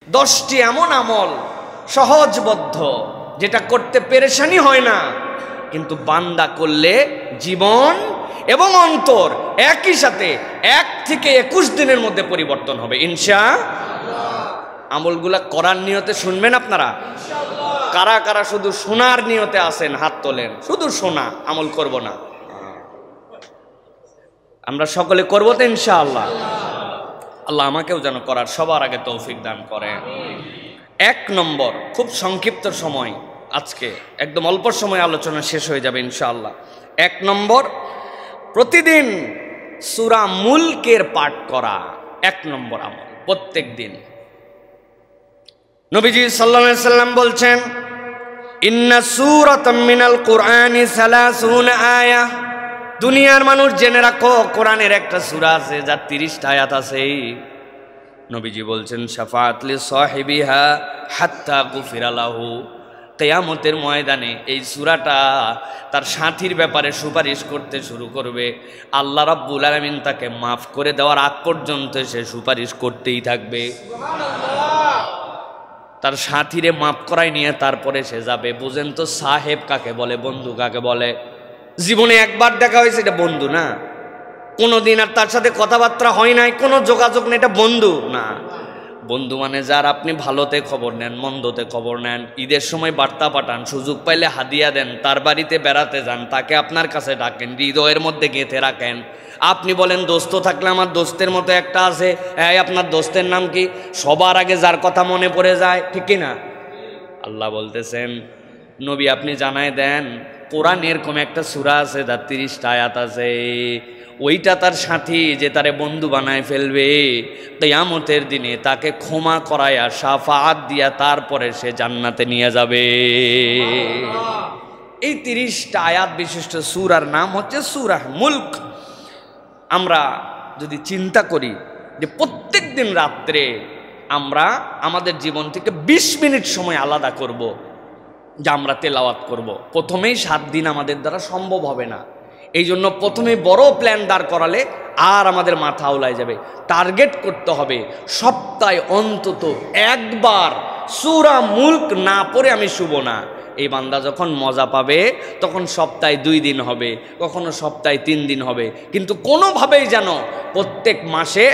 10টি এমন আমল সহজবদ্ধ যেটা করতে পেরেশানি হয় না, কিন্তু বান্দা করলে জীবন এবং অন্তর একই সাথে 1 থেকে 21 দিনের মধ্যে পরিবর্তন হবে ইনশাআল্লাহ। আমলগুলা করার নিয়তে শুনবেন আপনারা? কারা কারা শুধু শোনার নিয়তে আছেন হাত তোলেন। শুধু শোনা, আমল করব না। আমরা সকলে করব তো ইনশাআল্লাহ। আল্লাহ আমাকেও যেন করার সবার আগে তৌফিক দান করেন। 1 নম্বর, খুব সংক্ষিপ্ত সময়, আজকে একদম অল্প সময় আলোচনা শেষ হয়ে যাবে ইনশাআল্লাহ। 1 নম্বর, প্রতিদিন সূরা মুলকের পাঠ করা 1 নম্বর আমল, প্রত্যেক দিন। নবীজি সাল্লাল্লাহু আলাইহি সাল্লাম বলছেন, ইন্না সূরাতাম মিনাল কুরআনি 30 আয়াহ। দুনিয়ার মানুষ জেনে রাখো, কোরআনের একটা সূরা আছে যার 30টা আয়াত আছে। নবীজি বলছেন, শাফাআত লি সাহিবিহা হাত্তা গুফিরা লাহু। কিয়ামতের ময়দানে এই সূরাটা তার সাথীর ব্যাপারে সুপারিশ করতে শুরু করবে। আল্লাহ রাব্বুল আলামিন তাকে মাফ করে দেওয়ার আগ পর্যন্ত সে সুপারিশ করতেই থাকবে। সুবহানাল্লাহ। তার সাথীরে মাফ করাই নিয়ে তারপরে সে যাবে। বুঝেন তো সাহেব কাকে বলে, বন্ধু কাকে বলে? জীবনে একবার দেখা হয়েছে, এটা বন্ধু না। কোনোদিন আর তার সাথে কথাবার্তা হয় নাই, কোনো যোগাযোগ নেই, এটা বন্ধু না। বন্ধু মানে যার আপনি ভালোতে খবর নেন, মন্দতে খবর নেন, ঈদের সময় বার্তা পাঠান, সুযোগ পাইলে হাদিয়া দেন, তার বাড়িতে বেড়াতে যান, তাকে আপনার কাছে ডাকেন, হৃদয়ের মধ্যে গেঁথে রাখেন। আপনি বলেন দোস্ত থাকলে আমার দোস্তের মতো একটা আছে, এই আপনার দোস্তের নাম কি? সবার আগে যার কথা মনে পড়ে যায়, ঠিক কি না? আল্লাহ বলতেছেন, নবী আপনি জানায় দেন, কোরআন এরকম একটা সূরা আছে যার 30টা আয়াত আছে। ওইটা তার সাথী যে তারে বন্ধু বানায় ফেলবে, কিয়ামতের দিনে তাকে ক্ষমা করায়া শাফাআত দিয়া তারপরে সে জান্নাতে নিয়ে যাবে। এই 30টা আয়াত বিশিষ্ট সূরার নাম হচ্ছে সূরা মুলক। আমরা যদি চিন্তা করি যে প্রত্যেক দিন রাত্রে আমরা আমাদের জীবন থেকে 20 মিনিট সময় আলাদা করব, যা আমরা তেলাওয়াত করব, প্রথমেই 7 দিন আমাদের দ্বারা সম্ভব হবে না। এই জন্য প্রথমে বড় প্ল্যান দাঁড় করালে আর আমাদের মাথা আউলায় যাবে। টার্গেট করতে হবে সপ্তাহে অন্তত একবার সূরা মুলক না পড়ে আমি শুব না। এই বান্দা যখন মজা পাবে তখন সপ্তাহে 2 দিন হবে, কখনো সপ্তাহে 3 দিন হবে, কিন্তু কোনোভাবেই যেন প্রত্যেক মাসে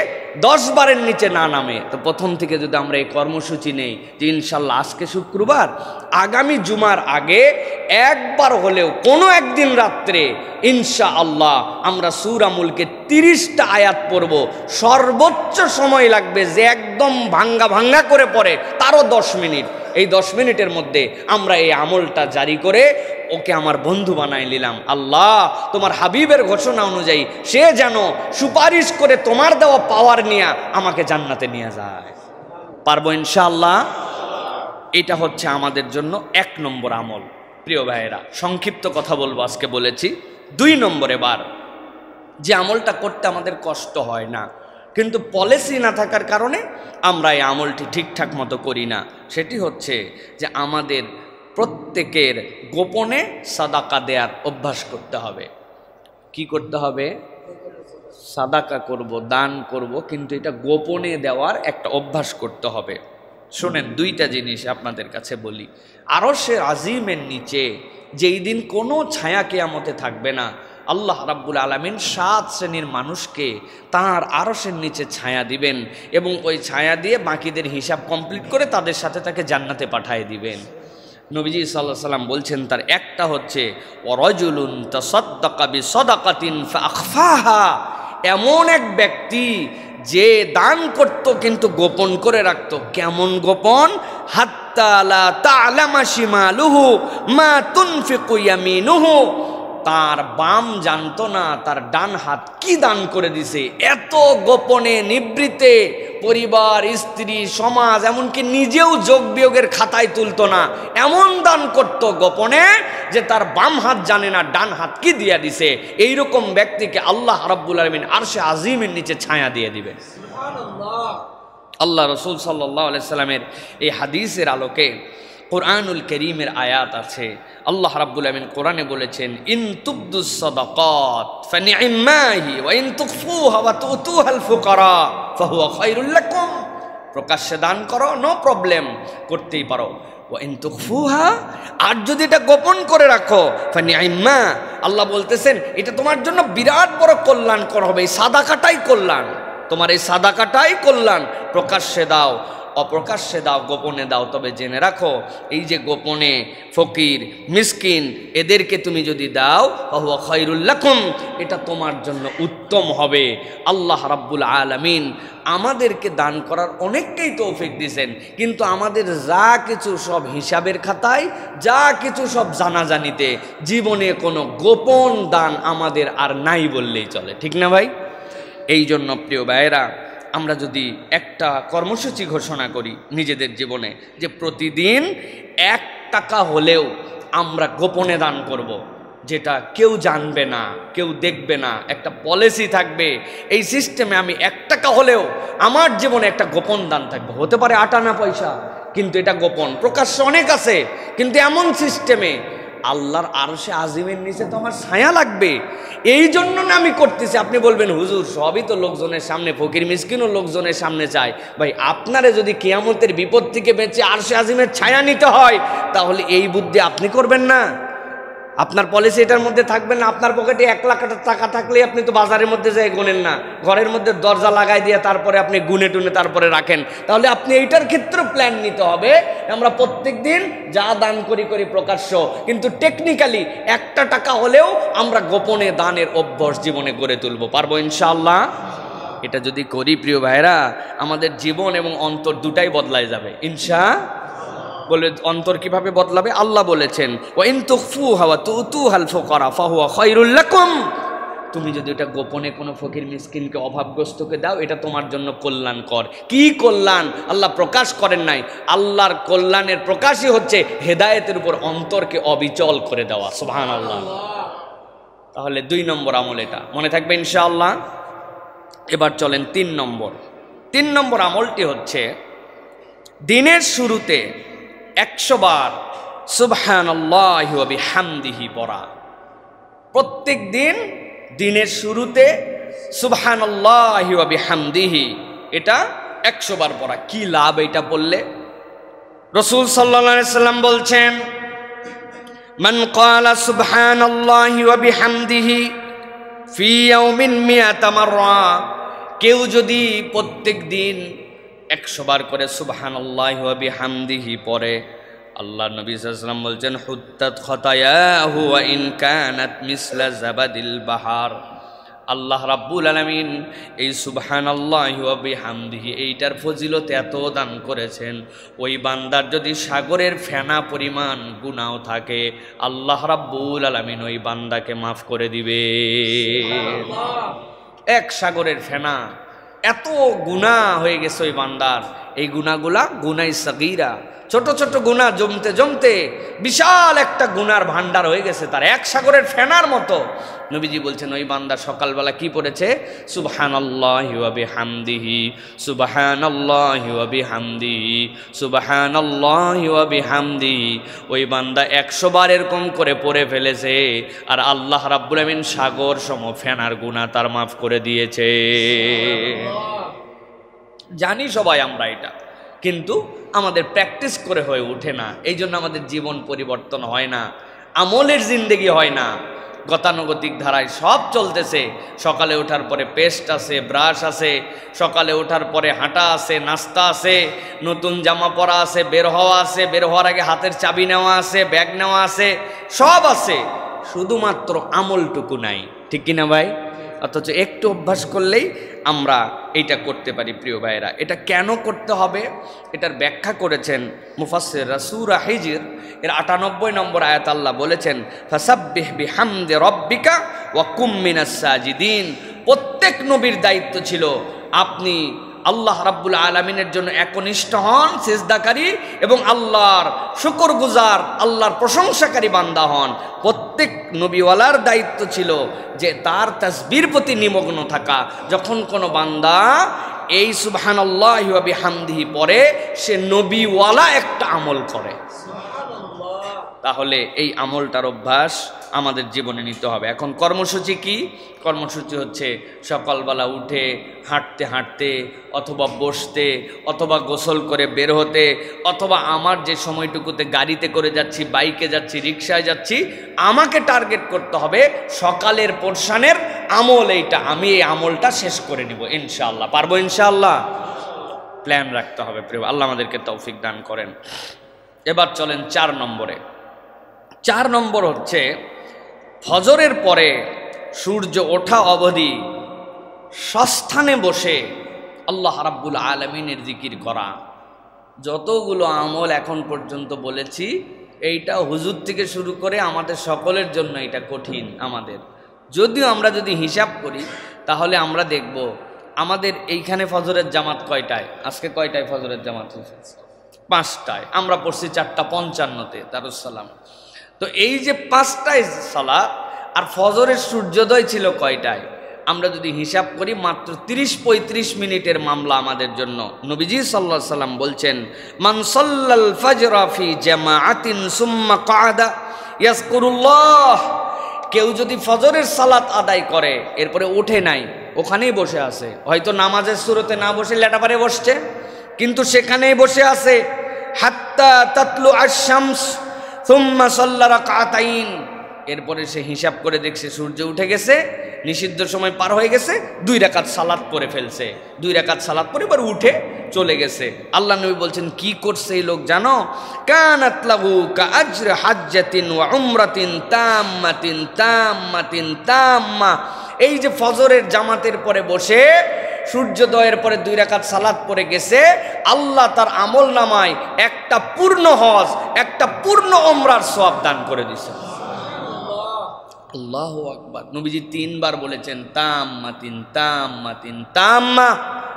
10 বারের নিচে না নামে। তো প্রথম থেকে যদি আমরা এই কর্মসূচি নেই যে ইনশাল্লাহ আজকে শুক্রবার, আগামী জুমার আগে একবার হলেও কোনো একদিন রাত্রে ইনশাআল্লাহ আমরা সূরা মুলকে 30টা আয়াত পড়ব। সর্বোচ্চ সময় লাগবে যে একদম ভাঙ্গা ভাঙ্গা করে পড়ে তারও 10 মিনিট। এই 10 মিনিটের মধ্যে আমরা এই আমলটা জারি করে ওকে আমার বন্ধু বানাই নিলাম। আল্লাহ তোমার হাবিবের ঘোষণা অনুযায়ী সে যেন সুপারিশ করে তোমার দেওয়া পাওয়ার নিয়ে আমাকে জান্নাতে নিয়ে যায়। পারবো ইনশাআল্লাহ? এটা হচ্ছে আমাদের জন্য 1 নম্বর আমল। প্রিয় ভাইয়েরা, সংক্ষিপ্ত কথা বলবো আজকে, বলেছি 2 নম্বর। এবার যে আমলটা করতে আমাদের কষ্ট হয় না, কিন্তু পলিসি না থাকার কারণে আমরা এই আমলটি ঠিকঠাক মতো করি না, সেটি হচ্ছে যে আমাদের প্রত্যেকের গোপনে সাদাকা দেওয়ার অভ্যাস করতে হবে। কি করতে হবে? সাদাকা করব, দান করব, কিন্তু এটা গোপনে দেওয়ার একটা অভ্যাস করতে হবে। শোনেন, 2টা জিনিস আপনাদের কাছে বলি। আরশের আজিমের নিচে যেই দিন কোনো ছায়া কিয়ামতে থাকবে না, আল্লাহ রাব্বুল আলামিন 7 শ্রেণীর মানুষকে তার আরশের নিচে ছায়া দিবেন, এবং ওই ছায়া দিয়ে বাকিদের হিসাব কমপ্লিট করে তাদের সাথে তাকে জান্নাতে পাঠিয়ে দিবেন। নবীজি সাল্লাল্লাহু আলাইহি সাল্লাম বলছেন তার একটা হচ্ছে ওয়ারাজুলুন তাসাদ্দাকা বিসাদাকাতিন ফাআখফাহা। এমন এক ব্যক্তি যে দান করত কিন্তু গোপন করে রাখত। কেমন গোপন? হাত্তা লা তা'লামা শিমালুহু মা তুনফিকু ইয়ামিনুহু। তার বাম জানতো না তার ডান হাত কি দান করে দিছে। এত গোপনে নিবৃতে পরিবার, স্ত্রী, সমাজ, এমনকি নিজেও যোগ বিয়োগের খাতায় তুলতো না। এমন দান করত গোপনে যে তার বাম হাত জানে না ডান হাত কি দিয়া দিছে। এইরকম ব্যক্তিকে আল্লাহ রাব্বুল আলামিন আরশে আজিমের নিচে ছায়া দিয়ে দিবেন। সুবহানাল্লাহ। আল্লাহ রাসূল সাল্লাল্লাহু আলাইহি সাল্লামের এই হাদিসের আলোকে কোরআনুল কারীমের আয়াত আছে। আল্লাহ রাব্বুল আলামিন কোরআনে বলেছেন, ইন তুবদুস সাদাকাত ফানি'মাহি ওয়া ইন তুখফুহা ওয়া তুতুহাল ফুকারা ফাহুয়া খায়রুল লাকুম। প্রকাশ্যে দান করো, নো প্রবলেম, করতেই পারো। ওয়াইন তুখফুহা, আর যদি এটা গোপন করে রাখো ফানিআম্মা, আল্লাহ বলতেছেন এটা তোমার জন্য বিরাট বড় কল্যাণকর হবে। এই সাদাকাটাই কল্যাণ, তোমার এই সাদাকাটাই কল্যাণ। প্রকাশ্যে দাও, অপ্রকাশ্যে দাও, গোপনে দাও, তবে জেনে রাখো এই যে গোপনে ফকির মিসকিন এদেরকে তুমি যদি দাও ফাহুয়া খায়রুল লাকুম, এটা তোমার জন্য উত্তম হবে। আল্লাহ রাব্বুল আলামিন আমাদেরকে দান করার অনেককেই তৌফিক দিয়েছেন, কিন্তু আমাদের যা কিছু সব হিসাবের খাতায়, যা কিছু সব জানাজানিতে, জীবনে কোনো গোপন দান আমাদের আর নাই বললেই চলে, ঠিক না ভাই? এই জন্য প্রিয় ভাইয়েরা, আমরা যদি একটা কর্মসূচি ঘোষণা করি নিজেদের জীবনে যে প্রতিদিন 1 টাকা হলেও আমরা গোপনে দান করব, যেটা কেউ জানবে না, কেউ দেখবে না, একটা পলিসি থাকবে এই সিস্টেমে, আমি 1 টাকা হলেও আমার জীবনে একটা গোপন দান থাকবে। হতে পারে 8 আনা পয়সা, কিন্তু এটা গোপন, প্রকাশ্যে অনেক আছে, কিন্তু এমন সিস্টেমে আল্লাহর আরশে আজিমের নিচে তো আমার ছায়া লাগবে, এই জন্য না আমি করতেছি। আপনি বলবেন হুজুর সবই তো লোকজনের সামনে, ফকির মিসকিনও লোকজনের সামনে চায়। ভাই আপনারে যদি কিয়ামতের বিপদ থেকে বেঁচে আরশে আজিমের ছায়া নিতে হয়, তাহলে এই বুদ্ধি আপনি করবেন না? আপনার পলিসি এটার মধ্যে থাকবে না? আপনার পকেটে 1 লাখ টাকা থাকলে আপনি তো বাজারের মধ্যে যাই গুনেন না, ঘরের মধ্যে দরজা লাগাই দিয়ে তারপরে আপনি গুনে টুনে তারপরে রাখেন। তাহলে আপনি এইটার ক্ষেত্রে প্ল্যান নিতে হবে, আমরা প্রত্যেক দিন যা দান করি প্রকাশ্য, কিন্তু টেকনিক্যালি 1 টাকা হলেও আমরা গোপনে দানের অভ্যাস জীবনে গড়ে তুলবো, পারবো ইনশাআল্লাহ? এটা যদি করি প্রিয় ভাইরা, আমাদের জীবন এবং অন্তর দুটাই বদলায় যাবে ইনশাআল্লাহ। বলে অন্তর কিভাবে বদলাবে? আল্লাহ বলেছেন ওয়াইন তুখফুহা ওয়া তুতুহাল ফুকারা ফাহুয়া খায়রুল লাকুম, তুমি যদি এটা গোপনে কোনো ফকির মিসকিনকে অভাবগ্রস্তকে দাও, এটা তোমার জন্য কল্যাণকর। কি কল্যাণ আল্লাহ প্রকাশ করেন নাই? আল্লাহর কল্যাণের প্রকাশই হচ্ছে হেদায়েতের উপর অন্তরকে অবিচল করে দেওয়া, সুবহানাল্লাহ। তাহলে 2 নম্বর আমল, এটা মনে থাকবে ইনশাআল্লাহ। এবার চলেন 3 নম্বর আমলটি হচ্ছে দিনের শুরুতে 100 বার সুবহানাল্লাহি ওয়া বিহামদিহি পড়া। প্রত্যেক দিন দিনের শুরুতে সুবহানাল্লাহি ওয়া বিহামদিহি এটা 100 বার পড়া। কি লাভ এটা বললে? রাসূল সাল্লাল্লাহু আলাইহি সাল্লাম বলছেন মান ক্বালা সুবহানাল্লাহি ওয়া বিহামদিহি ফি ইয়াউমিন মিয়াতা মাররা, কেউ যদি প্রত্যেক দিন 100 বার করে সুবহানাল্লাহি ওয়া বিহামদিহি পড়ে, আল্লাহ নবী সাল্লাল্লাহু আলাইহি ওয়াসাল্লাম বলছেন হুত্তাত খাতায়াহু ওয়া ইন কানাত মিসলা জাবাদিল বাহার। আল্লাহ রাব্বুল আলামিন এই সুবহানাল্লাহি ওয়া বিহামদিহি এইটার ফজিলত এত দান করেছেন, ওই বান্দার যদি সাগরের ফেনা পরিমাণ গুনাহ থাকে, আল্লাহ রাব্বুল আলামিন ওই বান্দাকে মাফ করে দিবে। এক সাগরের ফেনা, এত গুনাহ হয়ে গেছে ওই বান্দার। এই গুনাহগুলা গুনাই সাগীরা, ছোট ছোট গুনাহ জমতে জমতে বিশাল একটা গুনার ভান্ডার হয়ে গেছে তার, এক সাগরের ফেনার মতো। নবীজি বলছেন ওই বান্দা সকালবেলা কি পড়েছে? সুবহানাল্লাহি ওয়া বিহামদিহি, সুবহানাল্লাহি ওয়া বিহামদিহি, সুবহানাল্লাহি ওয়া বিহামদিহি। ওই বান্দা 100 বার এরকম করে পড়ে ফেলেছে, আর আল্লাহ রাব্বুল আমিন সাগর সম ফেনার গুনাহ তার মাফ করে দিয়েছে। জানি সবাই আমরা এটা, কিন্তু আমাদের প্র্যাকটিস করে হয়ে ওঠে না। এই জন্য আমাদের জীবন পরিবর্তন হয় না, আমলের জিন্দেগি হয় না। গতানুগতিক ধারায় সব চলতেছে। সকালে ওঠার পরে পেস্ট আছে, ব্রাশ আছে, সকালে ওঠার পরে হাঁটা আছে, নাস্তা আছে, নতুন জামা পরা আছে, বের হওয়া আছে, বের হওয়ার আগে হাতের চাবি নেওয়া আছে, ব্যাগ নেওয়া আছে, সব আছে, শুধুমাত্র আমলটুকু নাই, ঠিক কিনা ভাই? অথচ একটু অভ্যাস করলেই আমরা এইটা করতে পারি। প্রিয় ভাইরা, এটা কেন করতে হবে এটার ব্যাখ্যা করেছেন মুফাসসিররা। সূরা হিজর এর ৯৮ নম্বর আয়াত আল্লাহ বলেছেন ফাসাব্বিহ বিহামদি রাব্বিকা ওয়া কুম মিনাস সাজিদিন। প্রত্যেক নবীর দায়িত্ব ছিল আপনি আল্লাহ রাব্বুল আলামিনের জন্য একনিষ্ঠ হন, সিজদাকারী, এবং আল্লাহর শুকরগুজার, আল্লাহর প্রশংসাকারী বান্দা হন। প্রত্যেক নবীওয়ালার দায়িত্ব ছিল যে তার তাসবির প্রতি নিমগ্ন থাকা। যখন কোনো বান্দা এই সুবহানাল্লাহি ওয়া বিহামদিহি পড়ে, সে নবীওয়ালা একটা আমল করে। তাহলে এই আমলটার অভ্যাস আমাদের জীবনে নিতে হবে। এখন কর্মসূচি কি? কর্মসূচি হচ্ছে সকালবেলা উঠে হাঁটতে হাঁটতে অথবা বসতে অথবা গোসল করে বের হতে অথবা আমার যে সময়টুকুতে গাড়িতে করে যাচ্ছি, বাইকে যাচ্ছি, রিক্সায় যাচ্ছি, আমাকে টার্গেট করতে হবে সকালের পোরশনের আমল এইটা, আমি এই আমলটা শেষ করে নিব ইনশাআল্লাহ। পারবো ইনশাআল্লাহ? প্ল্যান রাখতে হবে প্রিয়। আল্লাহ আমাদেরকে তৌফিক দান করেন। এবার চলেন 4 নম্বরে। 4 নম্বর হচ্ছে ফজরের পরে সূর্য ওঠা অবধি সস্থানে বসে আল্লাহ রাব্বুল আলামিনের জিকির করা। যতগুলো আমল এখন পর্যন্ত বলেছি, এইটা হুজুর থেকে শুরু করে আমাদের সকলের জন্য এটা কঠিন আমাদের। যদিও আমরা যদি হিসাব করি তাহলে আমরা দেখব আমাদের এইখানে ফজরের জামাত কয়টায়? আজকে কয়টায় ফজরের জামাত হয়েছে? 5টায়। আমরা পড়ছি 4:55-তে দারুসালাম। তো এই যে 5টায় সালাত আর ফজরের সূর্যোদয় ছিল কয়টায়? আমরা যদি হিসাব করি মাত্র 30-35 মিনিটের মামলা আমাদের জন্য। নবীজি সাল্লাল্লাহু আলাইহি সাল্লাম বলছেন, মান সাল্লাল ফাজরা ফি জামাআতিন সুম্মা ক্বাদা ইয়াজকুরুল্লাহ, কেউ যদি ফজরের সালাত আদায় করে এরপরে ওঠে নাই, ওখানেই বসে আছে, হয়তো নামাজের শুরুতে না বসে লেটাপারে বসছে, কিন্তু সেখানেই বসে আছে, হাত্তা তাতলু আশ-শামস সুম্মা সাল্লা রাকাতাইন, এরপরে সে হিসাব করে দেখছে সূর্য উঠে গেছে, নিষিদ্ধ সময় পার হয়ে গেছে, 2 রাকাত সালাত পড়ে ফেলছে, 2 রাকাত সালাত পড়ে এবার উঠে চলে গেছে। আল্লাহ নবী বলছেন কি করছে এই লোক জানো? কানাত লাহু কাআজরি হাজ্জাতিন ওয়া উমরাতিন তাম্মাতিন তাম্মাতিন তাম্মা। এই যে ফজরের জামাতের পরে বসে সূর্যোদয়ের পরে 2 রাকাত সালাত পড়ে গেছে, আল্লাহ তার আমল নামায় একটা পূর্ণ হজ, একটা পূর্ণ উমরার সওয়াব দান করে দিয়েছে। আল্লাহু আকবার। নবীজি 3 বার বলেছেন তাম্মাতিন তাম্মাতিন তাম্মা।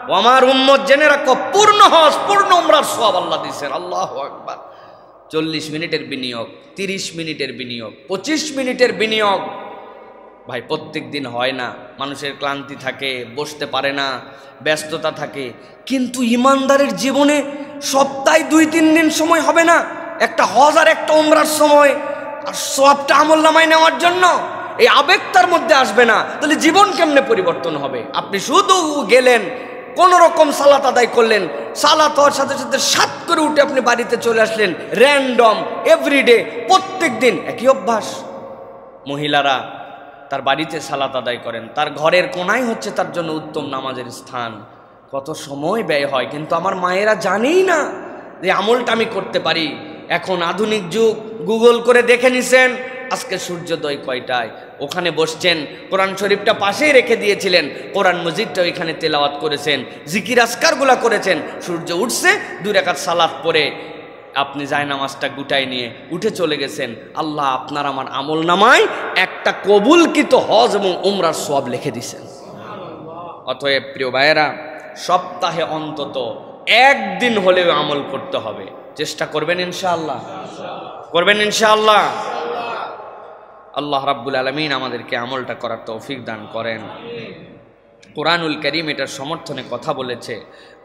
ও আমার উম্মত জেনে রাখো, পূর্ণ হজ পূর্ণ উমরার সওয়াব আল্লাহ দিয়েছেন। আল্লাহু আকবার। 40 মিনিটের বিনিয়োগ, 30 মিনিটের বিনিয়োগ, 25 মিনিটের বিনিয়োগ। ভাই প্রত্যেক দিন হয় না, মানুষের ক্লান্তি থাকে, বসতে পারে না, ব্যস্ততা থাকে, কিন্তু ইমানদারের জীবনে সপ্তাহে 2-3 দিন সময় হবে না একটা হজ আর একটা উমরার সময় আর সবটা আমল নামায় নেওয়ার জন্য? এই আবেগ তার মধ্যে আসবে না, তাহলে জীবন কেমনে পরিবর্তন হবে? আপনি শুধু গেলেন, কোন রকম সালাত আদায় করলেন, সালাত হওয়ার সাথে সাথে সাত করে উঠে আপনি বাড়িতে চলে আসলেন, র্যান্ডম এভরিডে প্রত্যেক দিন একই অভ্যাস। মহিলারা তার বাড়িতে সালাত আদায় করেন, তার ঘরের কোনায় হচ্ছে তার জন্য উত্তম নামাজের স্থান, কত সময় ব্যয় হয়, কিন্তু আমার মায়েরা জানেই না যে আমলটা আমি করতে পারি। এখন আধুনিক যুগ, গুগল করে দেখে নিছেন আজকে সূর্যোদয় কয়টায়, ওখানে বসছেন, কোরআন শরীফটা পাশেই রেখে দিয়েছিলেন, কোরআন মজিদটা ওইখানে তেলাওয়াত করেছেন, জিকির আজকারগুলা করেছেন, সূর্য উঠছে 2 রাকাত সালাত পড়ে আপনি জায়নামাজটা গুটাই নিয়ে উঠে চলে গেছেন, আল্লাহ আপনার আমার আমল নামায় একটা কবুলকৃত হজ এবং উমরার সওয়াব লিখে দিয়েছেন। অতএব প্রিয় ভাইয়েরা, সপ্তাহে অন্তত 1 দিন হলেও আমল করতে হবে। চেষ্টা করবেন ইনশাআল্লাহ? করবেন ইনশাআল্লাহ? আল্লাহ রাব্বুল আলামিন আমাদেরকে আমলটা করার তৌফিক দান করেন। কুরআনুল কারীম এটার সমর্থনে কথা বলেছে।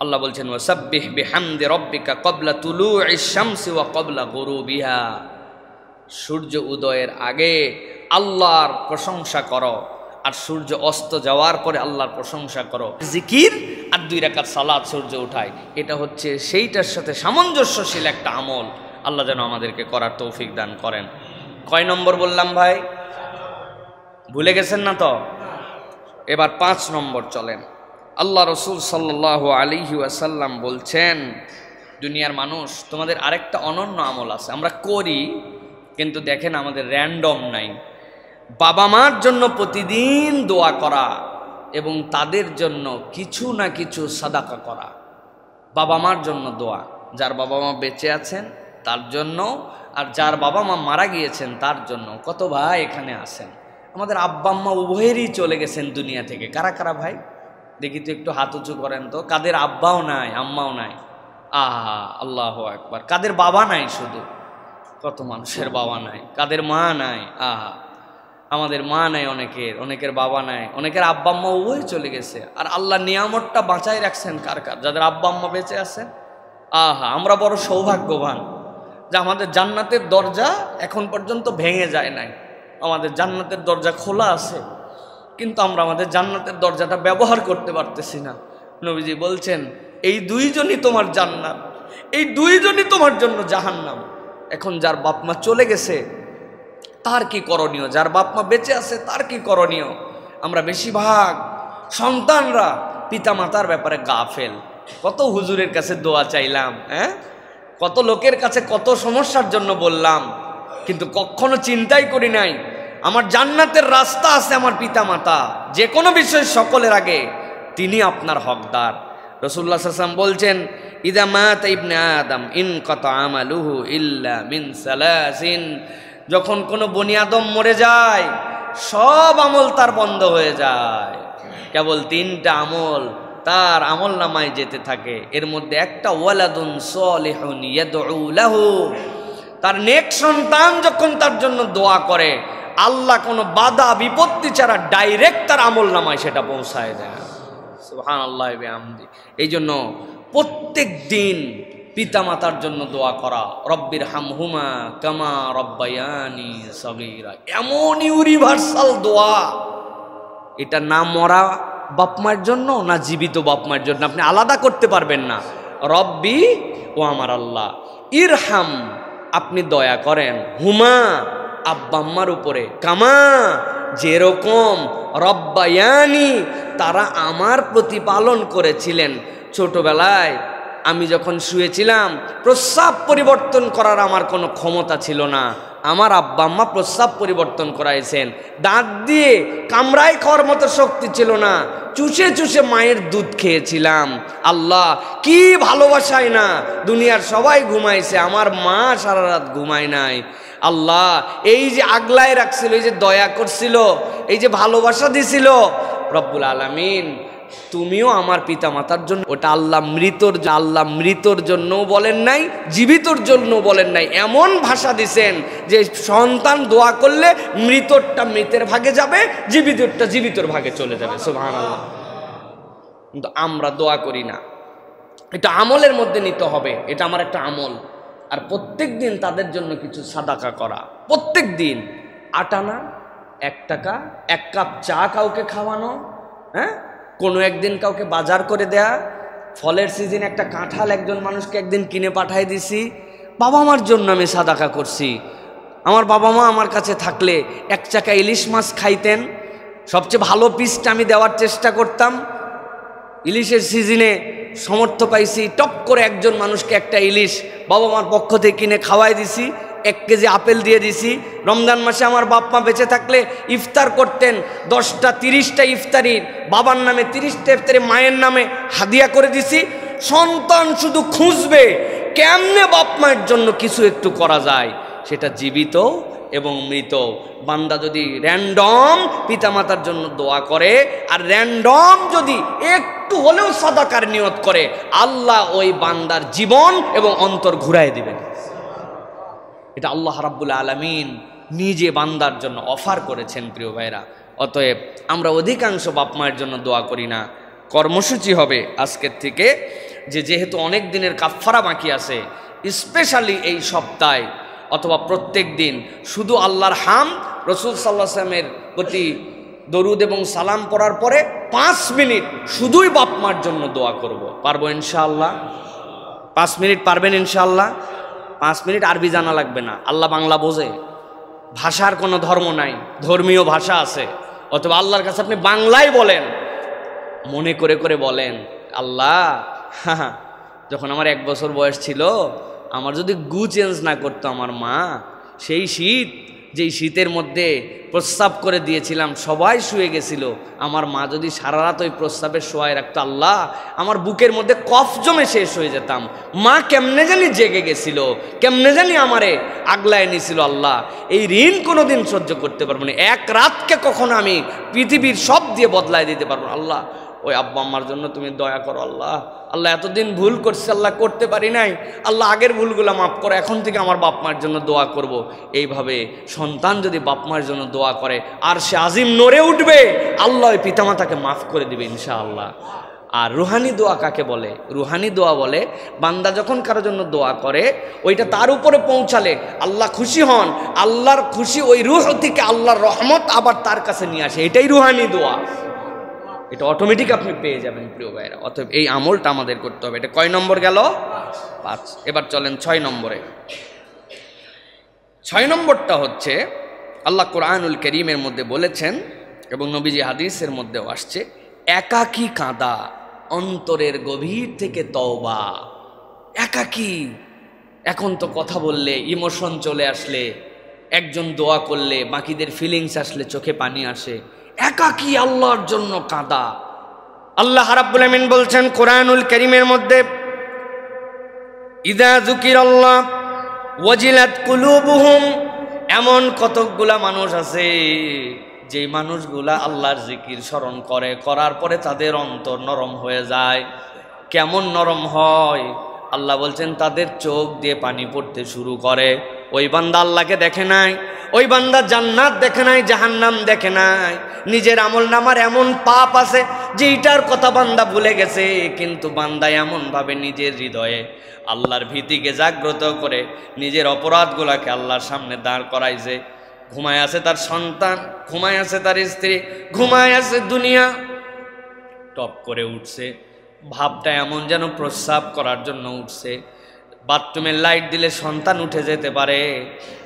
আল্লাহ বলছেন, ওয়াসাব্বিহ বিহামদি রাব্বিকা ক্বাবলা তুলুইশ শামসি ওয়া ক্বাবলা গুরুবিহা। সূর্য উদয়ের আগে আল্লাহর প্রশংসা করো, আর সূর্য অস্ত যাওয়ার পরে আল্লাহর প্রশংসা করো। জিকির আর 2 রাকাত সালাত সূর্য উঠায়, এটা হচ্ছে সেইটার সাথে সামঞ্জস্যশীল একটা আমল। আল্লাহ যেন আমাদেরকে করার তৌফিক দান করেন। কয় নম্বর বললাম ভাই? ভুলে গেছেন না তো? এবার 5 নম্বর চলেন। আল্লাহ রসুল সাল্লাল্লাহু আলাইহি ওয়াসাল্লাম বলছেন, দুনিয়ার মানুষ, তোমাদের আরেকটা অনন্য আমল আছে, আমরা করি কিন্তু দেখেন আমাদের র্যান্ডম নাই। বাবা মার জন্য প্রতিদিন দোয়া করা এবং তাদের জন্য কিছু না কিছু সাদাকা করা। বাবা মার জন্য দোয়া, যার বাবা মা বেঁচে আছেন তার জন্য, আর যার বাবা মা মারা গিয়েছেন তার জন্য। কত ভাই এখানে আছেন, আমাদের আব্বা আম্মা উভয়েরই চলে গেছেন দুনিয়া থেকে। কারা কারা ভাই দেখি তো, একটু হাত উঁচু করেন তো। কাদের আব্বাও নাই, আম্মাও নাই? আহা, আল্লাহু আকবার। কাদের বাবা নাই? শুধু কত মানুষের বাবা নাই। কাদের মা নাই? আহা, আমাদের মা নাই, অনেকের বাবা নাই, অনেকের আব্বা আম্মা উভয় চলে গেছে। আর আল্লাহ নিয়ামতটা বাঁচাই রাখছেন কার কার? যাদের আব্বা আম্মা বেঁচে আছেন। আহা, আমরা বড় সৌভাগ্যবান। যে আমাদের জান্নাতের দরজা এখন পর্যন্ত ভেঙে যায় নাই, আমাদের জান্নাতের দরজা খোলা আছে, কিন্তু আমরা আমাদের জান্নাতের দরজাটা ব্যবহার করতে পারতেছি না। নবীজি বলছেন এই দুইজনই তোমার জান্নাত, এই দুইজনই তোমার জন্য জাহান্নাম। এখন যার বাপ মা চলে গেছে তার কি করণীয়, যার বাপ মা বেঁচে আছে তার কি করণীয়? আমরা বেশিরভাগ সন্তানরা পিতামাতার ব্যাপারে গাফেল। কত হুজুরের কাছে দোয়া চাইলাম, কত লোকের কাছে কত সমস্যার জন্য বললাম, কিন্তু কখনো চিন্তাই করি নাই আমার জান্নাতের রাস্তা আছে আমার পিতামাতা। যে কোনো বিষয় সকলের আগে তিনি আপনার হকদার। রাসূলুল্লাহ সাল্লাল্লাহু আলাইহি ওয়াসাল্লাম বলছেন ইযা মাতা ইবনে আদম ইনকাতা আমালুহু ইল্লা মিন সালাসিন, যখন কোনো বনি আদম মরে যায় সব আমল তার বন্ধ হয়ে যায়, কেবল 3টা আমল তার আমল নামায় যেতে থাকে। এর মধ্যে একটা ওয়ালাদুন সলিহুন ইয়াদউ লাহু, তার নেক সন্তান যখন তার জন্য দোয়া করে আল্লাহ কোনো বাধা বিপত্তি ছাড়া ডাইরেক্ট তার আমল নামায় সেটা পৌঁছায় দেয়। সুবহানাল্লাহি ওয়া বিহামদি। এই জন্য প্রত্যেক দিন পিতামাতার জন্য দোয়া করা, রব্বির হামহুমা কামা রব্বায়ানি সগীরা, এমন ইউনিভার্সাল দোয়া। এটা না মরা বাপমার জন্য না জীবিত বাপমার জন্য, আপনি আলাদা করতে পারবেন না। রব্বি ও আমার আল্লাহ, ইরহাম আপনি দয়া করেন, হুমা আব্বা আম্মার উপরে, কামা যেরকম রব্বায়ানি তারা আমার প্রতিপালন করেছিলেন। ছোটবেলায় আমি যখন শুয়েছিলাম প্রস্রাব পরিবর্তন করার আমার কোনো ক্ষমতা ছিল না, আমার আব্বা আম্মা প্রস্রাব পরিবর্তন করাইছেন। দাঁত দিয়ে কামড়াই খাওয়ার মতো শক্তি ছিল না, চুষে চুষে মায়ের দুধ খেয়েছিলাম। আল্লাহ কি ভালোবাসায় না, দুনিয়ার সবাই ঘুমাইছে, আমার মা সারা রাত ঘুমায় নাই। আল্লাহ এই যে আগলায় রাখছিল, এই যে দয়া করছিল, এই যে ভালোবাসা দিছিল, রব্বুল আলামিন তুমিও আমার পিতা মাতার জন্য, ওটা আল্লাহ মৃতর জন্য বলেন নাই, জীবিতর জন্য বলেন নাই, এমন ভাষা দিছেন যে সন্তান দোয়া করলে মৃতরটা মৃতের ভাগে যাবে, জীবিতরটা জীবিতর ভাগে চলে যাবে। সুবহানাল্লাহ। কিন্তু আমরা দোয়া করি না, এটা আমলের মধ্যে নিতে হবে, এটা আমার একটা আমল। আর প্রত্যেক দিন তাদের জন্য কিছু সাদাকা করা, প্রত্যেক দিন 8 আনা 1 টাকা 1 কাপ চা কাউকে খাওয়ানো, কোনো একদিন কাউকে বাজার করে দেয়া, ফলের সিজনে একটা কাঁঠাল একজন মানুষকে একদিন কিনে পাঠাই দিছি, বাবা মার জন্য আমি সাদাকা করছি। আমার বাবা মা আমার কাছে থাকলে 1 চাকা ইলিশ মাছ খাইতেন, সবচেয়ে ভালো পিসটা আমি দেওয়ার চেষ্টা করতাম। ইলিশের সিজনে সমর্থ পাইছি, টপ করে একজন মানুষকে একটা ইলিশ বাবা মার পক্ষ থেকে কিনে খাওয়াই দিছি, 1 কেজি আপেল দিয়ে দিছি। রমজান মাসে আমার বাপ মা বেঁচে থাকলে ইফতার করতেন, 10টা 30টা ইফতারির বাবার নামে, 30টা ইফতারি মায়ের নামে হাদিয়া করে দিছি। সন্তান শুধু খুঁজবে কেমনে বাপ মায়ের জন্য কিছু একটু করা যায়, সেটা জীবিত এবং মৃত। বান্দা যদি র্যান্ডম পিতামাতার জন্য দোয়া করে আর র্যান্ডম যদি একটু হলেও সাদাকার নিয়ত করে, আল্লাহ ওই বান্দার জীবন এবং অন্তর ঘুরায় দিবেন। এটা আল্লাহ রাব্বুল আলামিন নিজে বান্দার জন্য অফার করেছেন। প্রিয় ভাইরা, অতএব আমরা অধিকাংশ বাপ মায়ের জন্য দোয়া করি না। কর্মসূচি হবে আজকের থেকে যে যেহেতু অনেক দিনের কাফফারা বাকি আছে, স্পেশালি এই সপ্তাহে অথবা প্রত্যেক দিন শুধু আল্লাহর হাম, রাসূল সাল্লাল্লাহু আলাইহি ওয়াসাল্লামের প্রতি দরুদ এবং সালাম পড়ার পরে 5 মিনিট শুধুই বাপ মার জন্য দোয়া করব। পারবো ইনশাআল্লাহ? 5 মিনিট পারবেন ইনশাআল্লাহ? 5 মিনিট আরবি জানা লাগবে না, আল্লাহ বাংলা বোঝে, ভাষার কোনো ধর্ম নাই, ধর্মীয় ভাষা আছে। অথবা আল্লাহর কাছে আপনি বাংলায় বলেন, মনে করে করে বলেন, আল্লাহ যখন আমার 1 বছর বয়স ছিল, আমার যদি গু চেঞ্জ না করতো আমার মা, সেই শীত যেই শীতের মধ্যে প্রস্রাব করে দিয়েছিলাম, সবাই শুয়ে গেছিল, আমার মা যদি সারা রাত ওই প্রস্রাবের শোয়ায় রাখতো, আল্লাহ আমার বুকের মধ্যে কফ জমে শেষ হয়ে যেতাম। মা কেমনে জানি জেগে গেছিল, কেমনে জানি আমারে আগলায় নিছিল। আল্লাহ এই ঋণ কোনোদিন সহ্য করতে পারবো না, 1 রাতকে কখনো আমি পৃথিবীর সব দিয়ে বদলায় দিতে পারবো না। আল্লাহ ওই আব্বা আম্মার জন্য তুমি দয়া করো। আল্লাহ আল্লাহ এতদিন ভুল করছি, আল্লাহ করতে পারি নাই, আল্লাহ আগের ভুলগুলো মাফ করো, এখন থেকে আমার বাপ মার জন্য দোয়া করব। এইভাবে সন্তান যদি বাপ মার জন্য দোয়া করে আর সে আজিম নড়ে উঠবে, আল্লাহ ওই পিতামাতাকে মাফ করে দিবে ইনশাআল্লাহ। আর রুহানি দোয়া কাকে বলে? রুহানি দোয়া বলে বান্দা যখন কারোর জন্য দোয়া করে ওইটা তার উপরে পৌঁছালে আল্লাহ খুশি হন, আল্লাহর খুশি ওই রুহ থেকে আল্লাহর রহমত আবার তার কাছে নিয়ে আসে, এটাই রুহানি দোয়া। এটা অটোমেটিক আপনি পেয়ে যাবেন প্রিয় ভাইরা। অতএব এই আমলটা আমাদের করতে হবে। এটা কয় নম্বর গেল? 5। এবার চলেন 6 নম্বরে। 6 নম্বরটা হচ্ছে আল্লাহ কোরআনুল কারীমের মধ্যে বলেছেন এবং নবীজি হাদিসের মধ্যেও আসছে, একাকী কাঁদা, অন্তরের গভীর থেকে তওবা। একাকী, এখন তো কথা বললে ইমোশন চলে আসলে, একজন দোয়া করলে বাকিদের ফিলিংস আসলে চোখে পানি আসে, একাকী আল্লাহর জন্য কাঁদা। আল্লাহ রাব্বুল আমিন বলছেন কোরআনুল কারীমের মধ্যে, ইযা যুকিরাল্লাহ ওয়াজিলাত কুলুবুহুম, এমন কতকগুলা মানুষ আছে যে মানুষগুলা আল্লাহর জিকির স্মরণ করে, করার পরে তাদের অন্তর নরম হয়ে যায়। কেমন নরম হয়? আল্লাহ বলছেন তাদের চোখ দিয়ে পানি পড়তে শুরু করে। ওই বান্দা আল্লাহকে দেখে নাই, ওই বান্দা জান্নাত দেখে নাই, জাহান্নাম দেখে নাই। নিজের আমল নামার এমন পাপ আছে যেইটার কথা বান্দা ভুলে গেছে, কিন্তু বান্দা এমন ভাবে নিজের হৃদয়ে আল্লাহর ভীতিকে জাগ্রত করে নিজের অপরাধগুলাকে আল্লাহর সামনে দাঁড় করাইছে। ঘুমায় আছে তার সন্তান, ঘুমায় আছে তার স্ত্রী, ঘুমায় আছে দুনিয়া, টপ করে উঠছে, ভাবটা এমন যেন প্রস্রাব করার জন্য উঠছে। বাথরুমের লাইট দিলে সন্তান উঠে যেতে পারে,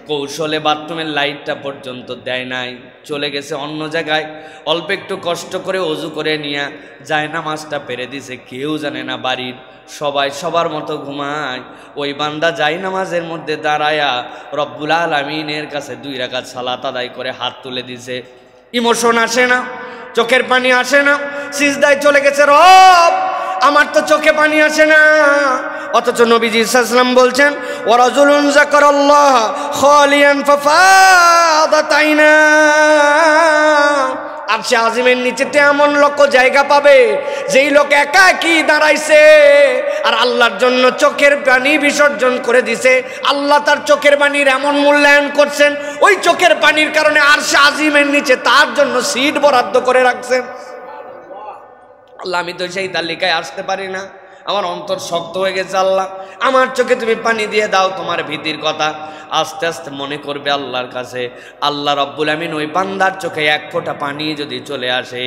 কৌশলে বাথরুমের লাইটটা পর্যন্ত দেয় নাই, চলে গেছে অন্য জায়গায়, অল্প একটু কষ্ট করে অজু করে নিয়ে জায়নামাজটা পেরে দিছে, কেউ জানে না বাড়ির, সবাই সবার মতো ঘুমায়। ওই বান্দা জায়নামাজের মধ্যে দাঁড়ায়া রব্বুল আলামিনের কাছে 2 রাকাত সালাত আদায় করে হাত তুলে দিছে। ইমোশন আসে না, চোখের পানি আসে না, সিজদায় চলে গেছে, রব আমার তো চোখে পানি আসে না। অথচ নবীজি সাল্লাল্লাহু আলাইহি ওয়াসাল্লাম বলছেন, ওয়া রাজুলুন যাকারাল্লাহ খালিয়ান ফাফাদাত আইনা, আরশে আজিমের নিচেতে এমন লোক জায়গা পাবে যেই লোক একাকী দাঁড়াইছে আর আল্লাহর জন্য চোখের পানি বিসর্জন করে দিছে। আল্লাহ তার চোখের পানির এমন মূল্যায়ন করছেন, ওই চোখের পানির কারণে আরশে আজিমের নিচে তার জন্য সিট বরাদ্দ করে রাখছেন। আল্লাহ আমি তো সেই তালিকায় আসতে পারি না, আমার অন্তর শক্ত হয়ে গেছে, আল্লাহ আমার চোখে তুমি পানি দিয়ে দাও। তোমার ভীতির কথা আস্তে আস্তে মনে করবে আল্লাহর কাছে। আল্লাহ রব্বুল আমিন ওই বান্দার চোখে 1 ফোঁটা পানি যদি চলে আসে,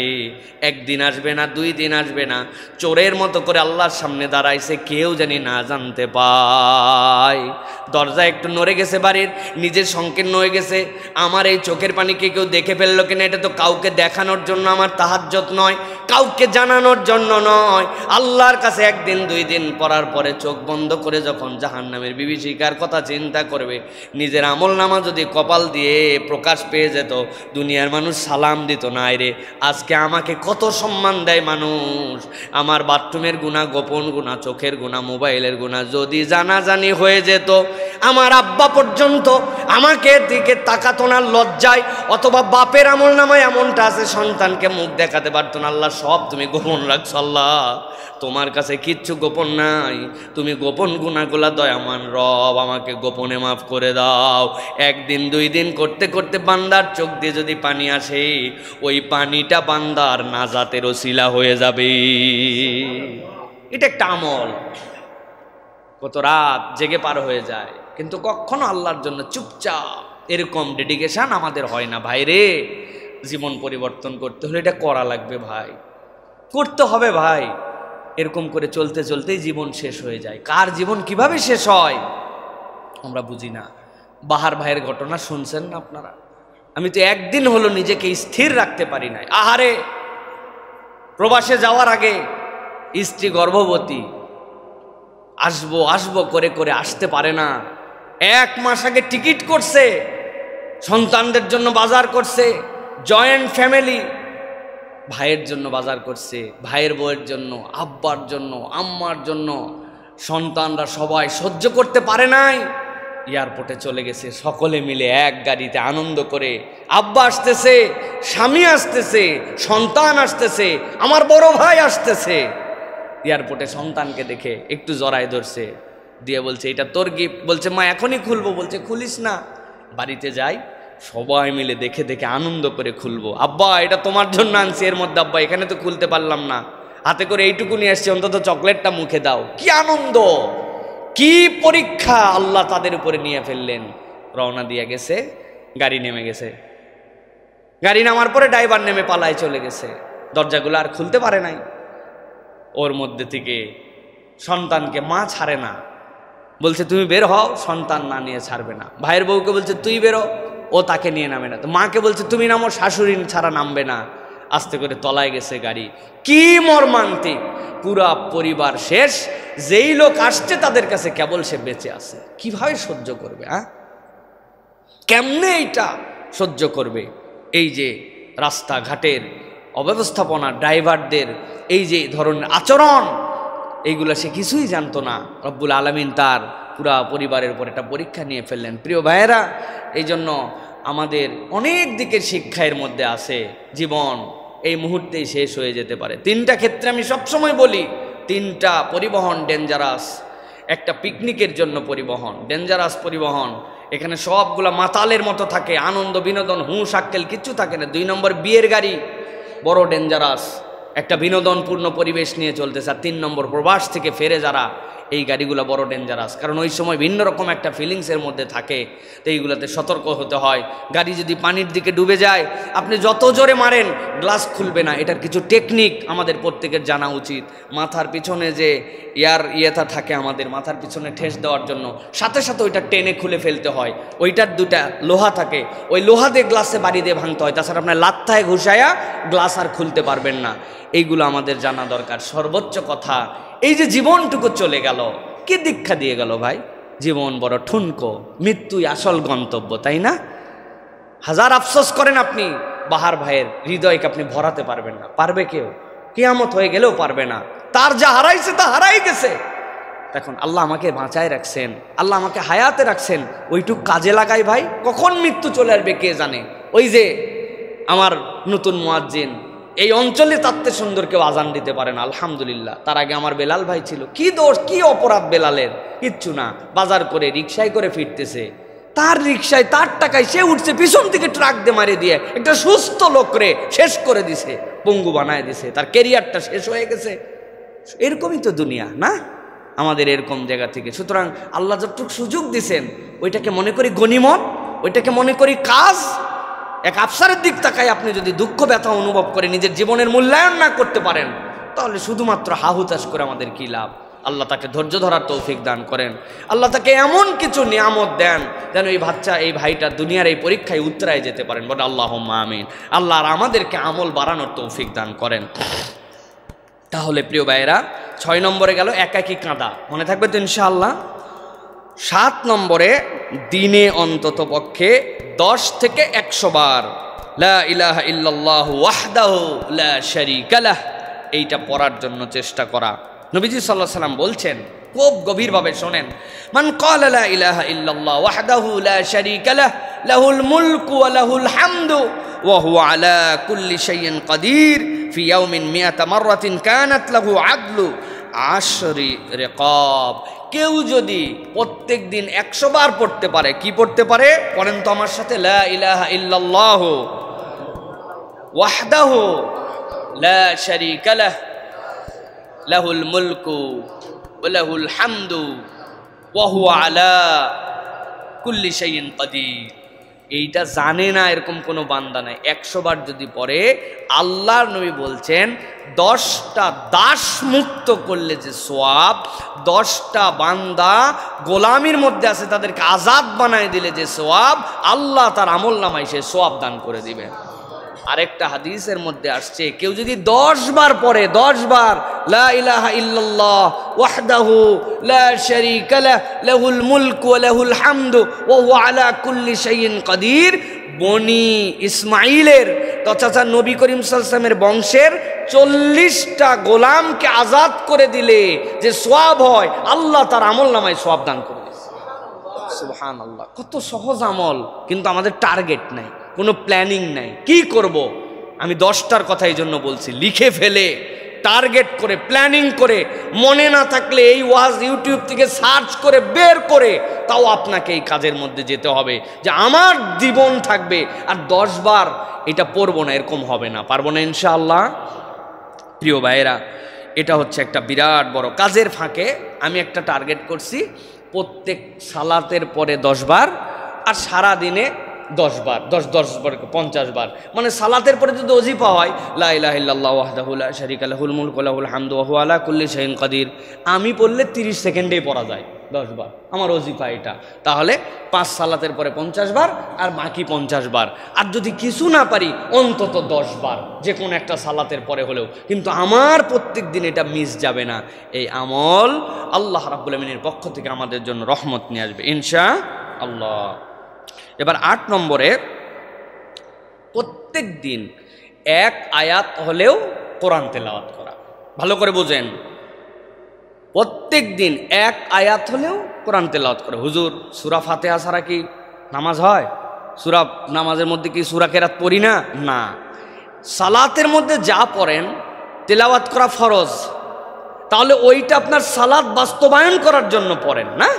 1 দিন আসবে না, 2 দিন আসবে না, চোরের মতো করে আল্লাহর সামনে দাঁড়াইছে, কেউ জানি না জানতে পায়। দরজা একটু নড়ে গেছে বাড়ির, নিজের সংকীর্ণ হয়ে গেছে, আমার এই চোখের পানিকে কেউ দেখে ফেললো কিনা, এটা তো কাউকে দেখানোর জন্য আমার তাহাজ্জুদ নয়, কাউকে জানানোর জন্য নয়। আল্লাহর কাছে 1 দিন 2 দিন পড়ার পরে চোখ বন্ধ করে যখন জাহান্নামের বিভীষিকার কথা চিন্তা করবে, নিজের আমল নামা যদি কপাল দিয়ে প্রকাশ পেয়ে যেত, দুনিয়ার মানুষ সালাম দিত না। রে আজকে আমাকে কত সম্মান দেয় মানুষ, আমার বাথরুমের গুনাহ, গোপন গুনাহ, চোখের গুনাহ, মোবাইলের গুনাহ যদি জানাজানি হয়ে যেত, আমার আব্বা পর্যন্ত আমাকে দিকে তাকাতো না লজ্জায়, অথবা বাপের আমল নামায় এমনটা আছে সন্তানকে মুখ দেখাতে পারতো না। আল্লাহ সব তুমি গোপন রাখছো, আল্লাহ তোমার কাছে কিচ্ছু গোপন নাই, তুমি গোপন গুনাহগুলা দয়ামান রব আমাকে গোপনে মাফ করে দাও। 1 দিন 2 দিন করতে করতে বান্দার চোখ দিয়ে যদি পানি আসে, ওই পানিটা বান্দার নাজাতের ওসিলা হয়ে যাবে। এটা একটা আমল, কত রাত জেগে পার হয়ে যায়, কিন্তু কখনো আল্লাহর জন্য চুপচাপ এরকম ডেডিকেশন আমাদের হয় না। ভাই রে, জীবন পরিবর্তন করতে হলে এটা করা লাগবে ভাই, করতে হবে ভাই। এরকম করে চলতে চলতেই জীবন শেষ হয়ে যায়। কার জীবন কিভাবে শেষ হয় আমরা বুঝি না। বাহার ভাইয়ের ঘটনা শুনছেন না আপনারা? আমি তো 1 দিন হলো নিজেকে স্থির রাখতে পারি নাই। আহারে, প্রবাসে যাওয়ার আগে স্ত্রী গর্ভবতী, আসবো আসবো করে করে আসতে পারে না। 1 মাস আগে টিকিট করছে, সন্তানদের জন্য বাজার করছে, জয়েন্ট ফ্যামিলি, ভাইয়ের জন্য বাজার করছে, ভাইয়ের বউয়ের জন্য, আব্বার জন্য, আম্মার জন্য। সন্তানরা সবাই সহ্য করতে পারে নাই, এয়ারপোর্টে চলে গেছে, সকলে মিলে 1 গাড়িতে আনন্দ করে। আব্বা আসতেছে, স্বামী আসতেছে, সন্তান আসতেছে, আমার বড় ভাই আসতেছে। এয়ারপোর্টে সন্তানকে দেখে একটু জড়ায় ধরছে, দিয়ে বলছে এটা তোর গিফট। বলছে মা এখনই খুলবো। বলছে খুলিস না, বাড়িতে যাই সবাই মিলে দেখে দেখে আনন্দ করে খুলবো। আব্বা এটা তোমার জন্য আনছি, এর মধ্যে আব্বা এখানে তো খুলতে পারলাম না। হাতে করে এইটুকু নিয়ে আসছে, অন্তত চকলেটটা মুখে দাও। কি আনন্দ, কি পরীক্ষা আল্লাহ তাদের উপরে নিয়ে ফেললেন। রওনা দিয়ে গেছে, গাড়ি নেমে গেছে। গাড়ি নামার পরে ড্রাইভার নেমে পালায় চলে গেছে, দরজাগুলো আর খুলতে পারে নাই। ওর মধ্যে থেকে সন্তানকে মা ছাড়ে না, বলছে তুমি বের হও, সন্তান না নিয়ে ছাড়বে না। ভাইয়ের বউকে বলছে তুই বেরো, ও তাকে নিয়ে নামে না। তো মাকে বলছে তুমি নামো, শাশুড়ি ছাড়া নামবে না। আস্তে করে তলায় গেছে গাড়ি। কি মর্মান্তিক, পুরা পরিবার শেষ। যেই লোক আসছে তাদের কাছে কেবল সে বেঁচে আছে। কিভাবে সহ্য করবে? কেমনে এইটা সহ্য করবে? এই যে রাস্তাঘাটের অব্যবস্থাপনা, ড্রাইভারদের এই যে ধরনের আচরণ, এইগুলো সে কিছুই জানতো না। রব্বুল আলামিন তার পুরা পরিবারের উপর একটা পরীক্ষা নিয়ে ফেললেন। প্রিয় ভাইয়েরা, এই জন্য আমাদের অনেক দিকের শিক্ষা এর মধ্যে আছে। জীবন এই মুহূর্তেই শেষ হয়ে যেতে পারে। তিনটা ক্ষেত্রে আমি সবসময় বলি, তিনটা পরিবহন ডেঞ্জারাস। একটা পিকনিকের জন্য পরিবহন, ডেঞ্জারাস পরিবহন। এখানে সবগুলা মাতালের মতো থাকে, আনন্দ বিনোদন হুঁশ আক্কেল কিচ্ছু থাকে না। 2 নম্বর বিয়ের গাড়ি, বড় ডেঞ্জারাস, একটা বিনোদনপূর্ণ পরিবেশ নিয়ে চলতেছে। আর 3 নম্বর প্রবাস থেকে ফেরে যারা, এই গাড়িগুলো বড় ডেঞ্জারাস, কারণ ওই সময় ভিন্ন রকম একটা ফিলিংসের মধ্যে থাকে। তো এইগুলোতে সতর্ক হতে হয়। গাড়ি যদি পানির দিকে ডুবে যায়, আপনি যত জোরে মারেন গ্লাস খুলবে না। এটার কিছু টেকনিক আমাদের প্রত্যেকের জানা উচিত। মাথার পিছনে যে ইয়েটা থাকে, আমাদের মাথার পিছনে ঠেস দেওয়ার জন্য, সাথে সাথে ওইটা টেনে খুলে ফেলতে হয়। ওইটার 2টা লোহা থাকে, ওই লোহা দিয়ে গ্লাসে বাড়ি দিয়ে ভাঙতে হয়। তাছাড়া আপনার লাত্থায় ঘুষায়া গ্লাস আর খুলতে পারবেন না। এইগুলো আমাদের জানা দরকার। সর্বোচ্চ কথা, এই যে জীবনটুকু চলে গেল, কি দীক্ষা দিয়ে গেল ভাই? জীবন বড় ঠুনকো, মৃত্যুই আসল গন্তব্য, তাই না? হাজার আফসোস করেন আপনি, বাহার ভাইয়ের হৃদয়কে আপনি ভরাতে পারবেন না। পারবে কেউ? কিয়ামত হয়ে গেলেও পারবে না। তার যা হারাইছে তা হারাই গেছে। এখন আল্লাহ আমাকে বাঁচায় রাখছেন, আল্লাহ আমাকে হায়াতে রাখছেন, ওইটুক কাজে লাগাই ভাই। কখন মৃত্যু চলে আসবে কে জানে। ওই যে আমার নতুন মুয়াজ্জিন, এই অঞ্চলে তাতে সুন্দর কেউ আজান দিতে পারে না, আলহামদুলিল্লাহ। তার আগে আমার বেলাল ভাই ছিল। কি দোষ, কি অপরাধ বেলালের? কিচ্ছু না। বাজার করে রিক্সায় করে ফিরতেছে, তার রিক্সায় তার টাকায় সে উঠছে, পিছন থেকে ট্রাক দিয়ে মারিয়ে দিয়ে একটা সুস্থ লোকরে শেষ করে দিছে, পঙ্গু বানায় দিছে, তার কেরিয়ারটা শেষ হয়ে গেছে। এরকমই তো দুনিয়া না, আমাদের এরকম জায়গা থেকে। সুতরাং আল্লাহ যতটুকু সুযোগ দিছেন, ওইটাকে মনে করি গনিমত, ওইটাকে মনে করি কাজ। এক আফসারের দিক তাকায় আপনি যদি দুঃখ ব্যথা অনুভব করে নিজের জীবনের মূল্যায়ন না করতে পারেন, তাহলে শুধুমাত্র হাহুতাশ করে আমাদের কি লাভ? আল্লাহ তাকে ধৈর্য ধরার তৌফিক দান করেন। আল্লাহ তাকে এমন কিছু নিয়ামত দেন যেন এই ভাইটা দুনিয়ার এই পরীক্ষায় উত্তরায় যেতে পারেন। বলে আল্লাহুম্মা আমিন। আল্লাহ আর আমাদেরকে আমল বাড়ানোর তৌফিক দান করেন। তাহলে প্রিয় ভাইয়েরা, 6 নম্বরে গেল একাকী কাঁদা, মনে থাকবে তো ইনশাআল্লাহ। 7 নম্বরে দিনে অন্তত পক্ষে 10 থেকে 100 বার লা ইলাহা ইল্লাল্লাহু ওয়াহদাহু লা শারীকা লাহ, এইটা পড়ার জন্য চেষ্টা করা। নবীজি সাল্লাল্লাহু আলাইহি সাল্লাম বলছেন, খুব গভীরভাবে শোনেন, মান ক্বালা লা ইলাহা ইল্লাল্লাহ ওয়াহদাহু লা শারীকা লাহ লাহুল মুলকু ওয়া লাহুল হামদু ওয়া হুয়া আলা কুল্লি শাইইন কাদির ফি ইয়াউমিন মিয়াতা মাররাতিন কানাত লাহু আদলু 10 রিকাব। কেউ যদি প্রত্যেক দিন 100 বার পড়তে পারে, কি পড়তে পারে পড়েন তো আমার সাথে, লা ইলাহা ইল্লাল্লাহ ওয়াহদাহু লা শারীকা লাহ লাহুল মুলকু ওয়া লাহুল হামদু ওয়া হুয়া আলা কুল্লি শাইইন কাদির। এইটা জানে না এরকম কোনো বান্দা নাই। 100 বার যদি পড়ে, আল্লাহর নবী বলছেন 10টা দাস মুক্ত করলে যে সওয়াব, 10টা বান্দা গোলামির মধ্যে আছে তাদেরকে আজাদ বানায় দিলে যে সওয়াব, আল্লাহ তার আমল নামায় সে সওয়াব দান করে দিবেন। আরেকটা হাদিসের মধ্যে আসছে, কেউ যদি 10 বার পড়ে, 10 বার লা ইলাহা ইল্লাল্লাহ ওয়াহদাহু লা শারীকা লাহ লাহুল মুলকু ওয়া লাহুল হামদু ওয়া হুয়া আলা কুল্লি শাইইন কাদির, বনি ইসমাইলের তথা নবী করিম সাল্লাল্লাহু আলাইহি ওয়াসাল্লামের বংশের 40টা গোলামকে আজাদ করে দিলে যে সওয়াব হয়, আল্লাহ তার আমল নামায় সওয়াব দান করে দেয়। সুবহানাল্লাহ, কত সহজ আমল, কিন্তু আমাদের টার্গেট নাই, কোনো প্ল্যানিং নাই। কি করব? আমি 10টার কথা এই জন্য বলছি, লিখে ফেলে টার্গেট করে প্ল্যানিং করে, মনে না থাকলে এই ওয়াজ ইউটিউব থেকে সার্চ করে বের করে তাও আপনাকে এই কাজের মধ্যে যেতে হবে, যে আমার জীবন থাকবে আর 10 বার এটা পড়বো না, এরকম হবে না, পারবো না ইনশাআল্লাহ। প্রিয় ভাইয়েরা, এটা হচ্ছে একটা বিরাট বড় কাজের ফাঁকে আমি একটা টার্গেট করছি, প্রত্যেক সালাতের পরে 10 বার আর সারা দিনে 10 বার, 10 বার 50 বার, মানে সালাতের পরে যদি ওজিফা হয় লা ইলাহা ইল্লাল্লাহু ওয়াহদাহু লা শারীকা লাহুল মুলকু ওয়া লাহুল হামদু ওয়া হুয়া আলা কুল্লি শাইইন কাদির, আমি পড়লে 30 সেকেন্ডেই পড়া যায় 10 বার, আমার ওজিফা এটা। তাহলে 5 সালাতের পরে 50 বার আর বাকি 50 বার, আর যদি কিছু না পারি অন্তত 10 বার, যে কোনো একটা সালাতের পরে হলেও, কিন্তু আমার প্রত্যেক দিন এটা মিস যাবে না। এই আমল আল্লাহ রাব্বুল আমিনের পক্ষ থেকে আমাদের জন্য রহমত নিয়ে আসবে ইনশাআল্লাহ। এবার 8 নম্বরে, প্রত্যেক দিন 1 আয়াত হলেও কোরআন তেলাওয়াত করা। ভালো করে বুঝেন, প্রত্যেক দিন 1 আয়াত হলেও কোরআন তেলাওয়াত করে। হুজুর সূরা ফাতিহা ছাড়া কি নামাজ হয়? নামাজের মধ্যে কি সূরা কেরাত পড়ি না? না, সালাতের মধ্যে যা পড়েন তেলাওয়াত করা ফরজ, তাহলে ওইটা আপনার সালাত বাস্তবায়ন করার জন্য পড়েন না,